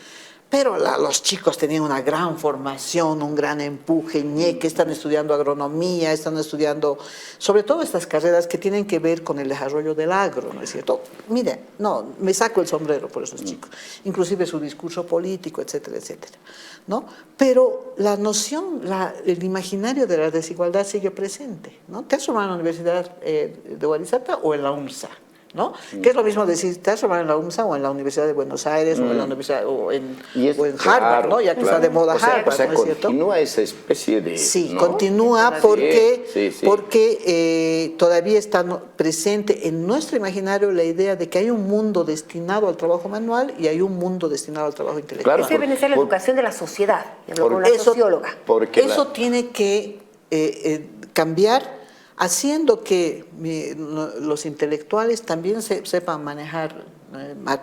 Pero los chicos tenían una gran formación, un gran empuje, que están estudiando agronomía, están estudiando sobre todo estas carreras que tienen que ver con el desarrollo del agro, ¿no es cierto? Mire, no, me saco el sombrero por esos chicos, inclusive su discurso político, etcétera, etcétera, ¿no? Pero la noción, el imaginario de la desigualdad sigue presente, ¿no? ¿Te has formado en la Universidad de Guarizata o en la UNSA? ¿No? Que es lo mismo decir, te has formado en la UNSA o en la Universidad de Buenos Aires o en la universidad o en Harvard, ¿no? Ya que está de moda Harvard, ¿no es cierto? Continúa esa especie de... Sí, ¿no? continúa porque todavía está presente en nuestro imaginario la idea de que hay un mundo destinado al trabajo manual y hay un mundo destinado al trabajo intelectual. Claro, debe ser la educación de la sociedad, con una socióloga. Eso tiene que cambiar, haciendo que los intelectuales también sepan manejar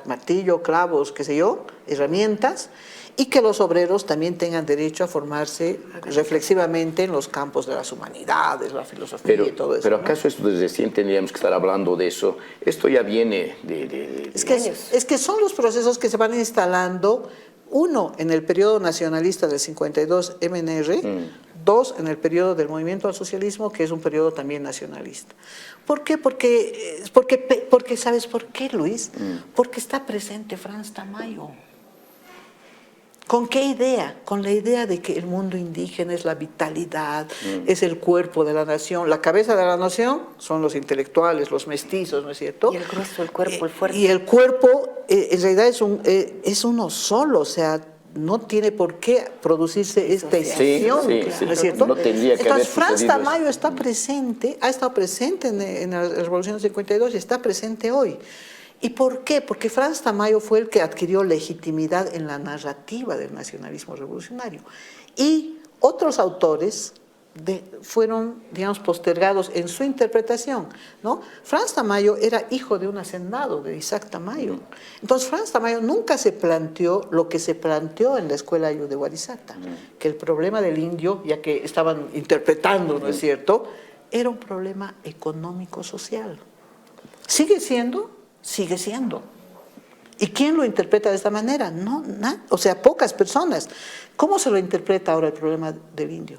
martillo, clavos, qué sé yo, herramientas, y que los obreros también tengan derecho a formarse reflexivamente en los campos de las humanidades, la filosofía y todo eso. Pero ¿acaso esto desde recién tendríamos que estar hablando de eso? Esto ya viene de años. Es que son los procesos que se van instalando, uno, en el periodo nacionalista del 52 MNR, dos, en el periodo del movimiento al socialismo, que es un periodo también nacionalista. ¿Por qué? Porque ¿sabes por qué, Luis? Porque está presente Frans Tamayo. ¿Con qué idea? Con la idea de que el mundo indígena es la vitalidad, es el cuerpo de la nación. La cabeza de la nación son los intelectuales, los mestizos, ¿no es cierto? Y el grueso, el cuerpo, el fuerte. Y el cuerpo, en realidad, es uno solo, o sea, no tiene por qué producirse esta escisión, ¿no es cierto? No tendría que Entonces, haber Frans Tamayo está presente, ha estado presente en la Revolución del 52 y está presente hoy. ¿Y por qué? Porque Frans Tamayo fue el que adquirió legitimidad en la narrativa del nacionalismo revolucionario. Y otros autores fueron, digamos, postergados en su interpretación, ¿no? Frans Tamayo era hijo de un hacendado, de Isaac Tamayo. Entonces, Frans Tamayo nunca se planteó lo que se planteó en la escuela de Guarizata, que el problema del indio, ya que estaban interpretando, ¿no es cierto?, era un problema económico-social. ¿Sigue siendo? Sigue siendo. ¿Y quién lo interpreta de esta manera? No, o sea, pocas personas. ¿Cómo se lo interpreta ahora el problema del indio?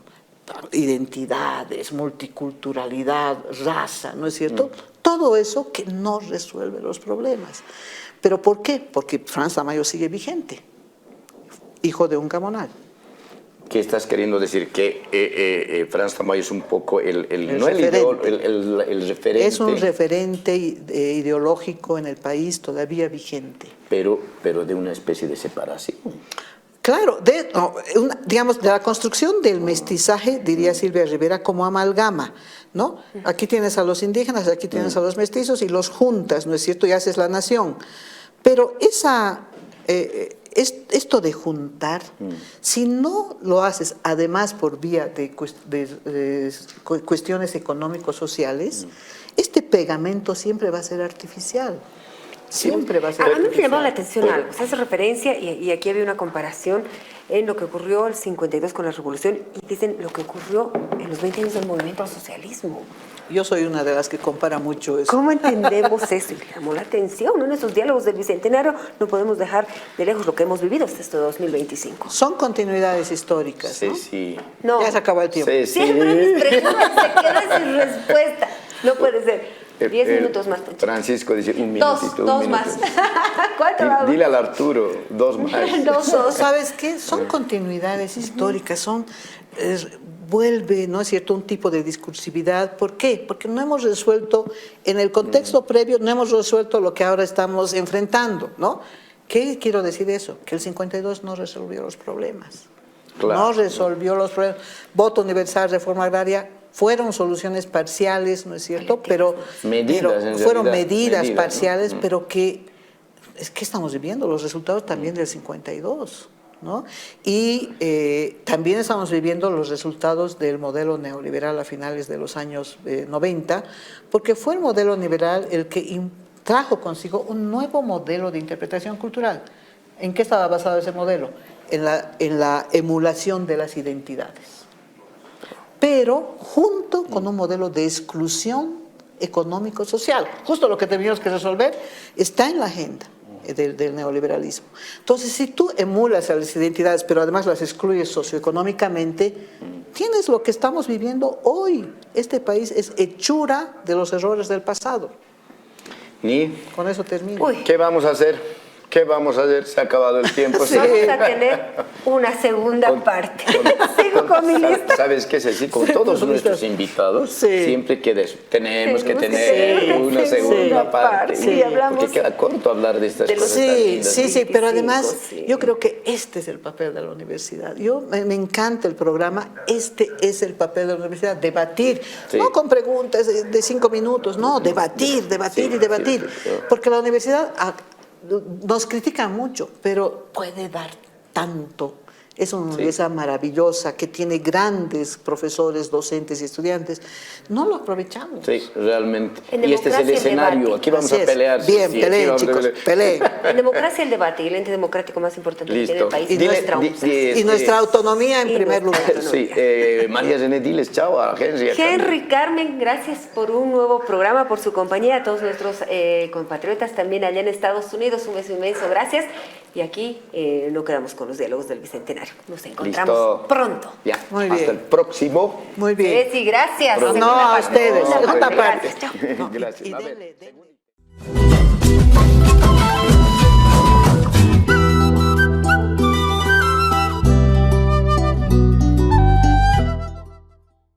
Identidades, multiculturalidad, raza, ¿no es cierto? Todo eso que no resuelve los problemas. ¿Pero por qué? Porque Frans Tamayo sigue vigente, hijo de un gamonal. ¿Qué estás queriendo decir? Que Frans Tamayo es un poco el referente. Es un referente ideológico en el país todavía vigente. Pero de una especie de separación. Claro, digamos, de la construcción del mestizaje, diría Silvia Rivera, como amalgama, ¿no? Aquí tienes a los indígenas, aquí tienes a los mestizos y los juntas, ¿no es cierto? Y haces la nación. Pero esto de juntar, si no lo haces además por vía de cuestiones económico-sociales, este pegamento siempre va a ser artificial. Siempre va a ser A mí me artificial. llamó la atención algo, se hace referencia, y aquí había una comparación en lo que ocurrió al 52 con la revolución y dicen lo que ocurrió en los 20 años del movimiento al socialismo. Yo soy una de las que compara mucho eso. ¿Cómo entendemos eso? Y llamó la atención, ¿no? En esos diálogos del Bicentenario no podemos dejar de lejos lo que hemos vivido hasta este 2025. Son continuidades históricas, Sí, ¿no? sí. No. Ya se acabó el tiempo. Sí, sí. Siempre mis preguntas se quedan sin respuesta. No puede ser. 10 minutos más, Ponchito. Francisco dice un minutito. Dos un más. minuto. ¿Cuánto vamos? Dile al Arturo, 2 más. Dos. ¿Sabes qué? Son continuidades históricas, vuelve, ¿no es cierto?, un tipo de discursividad. ¿Por qué? Porque no hemos resuelto, en el contexto previo, no hemos resuelto lo que ahora estamos enfrentando, ¿no? ¿Qué quiero decir eso? Que el 52 no resolvió los problemas. Claro. No resolvió los problemas. Voto universal, reforma agraria, fueron soluciones parciales, ¿no es cierto? Pero fueron medidas parciales, ¿no? Pero que estamos viviendo los resultados también del 52, ¿no? Y también estamos viviendo los resultados del modelo neoliberal a finales de los años 90, porque fue el modelo neoliberal el que trajo consigo un nuevo modelo de interpretación cultural. ¿En qué estaba basado ese modelo? En la emulación de las identidades, pero junto con un modelo de exclusión económico-social. Justo lo que teníamos que resolver está en la agenda del neoliberalismo. Entonces, si tú emulas a las identidades, pero además las excluyes socioeconómicamente, tienes lo que estamos viviendo hoy. Este país es hechura de los errores del pasado. Con eso termino. Uy. ¿Qué vamos a hacer? ¿Qué vamos a hacer? Se ha acabado el tiempo. Sí. Vamos a tener una segunda parte. Sigo con mi lista. ¿Sabes qué, Ceci? Con todos nuestros invitados, Sí. siempre tenemos que Tenemos que tener tener una segunda parte. Sí, hablamos porque queda corto hablar de estas de los- cosas tan Sí, lindas. sí, pero además sí. yo creo que este es el papel de la universidad. Me encanta el programa, este es el papel de la universidad, debatir, Sí. no con preguntas de 5 minutos, no, debatir Sí, y debatir, sí. porque la universidad nos critica mucho, pero puede dar tanto. Es una universidad maravillosa que tiene grandes profesores, docentes y estudiantes. No lo aprovechamos. Sí, realmente. En Y este es el democracia, el escenario. debate. Aquí vamos Así a es. pelear. Bien, sí, aquí peleen, vamos a chicos, pelear. peleen. En democracia, el debate y el ente democrático más importante que tiene el Listo. país Y es nuestra universidad. Y nuestra autonomía en Y primer nuestra lugar. Sí, María Zené, diles chao a la agencia. Henry, Carmen, gracias por un nuevo programa, por su compañía, a todos nuestros compatriotas también allá en Estados Unidos, un beso inmenso, gracias. Y aquí no quedamos con los diálogos del Bicentenario. Nos encontramos Listo. pronto. Ya, Muy hasta bien. el próximo. Muy bien. Ceci, gracias. No, Segunda a parte. ustedes. No, Segunda pues, parte. gracias. No, Gracias. y A ver, denle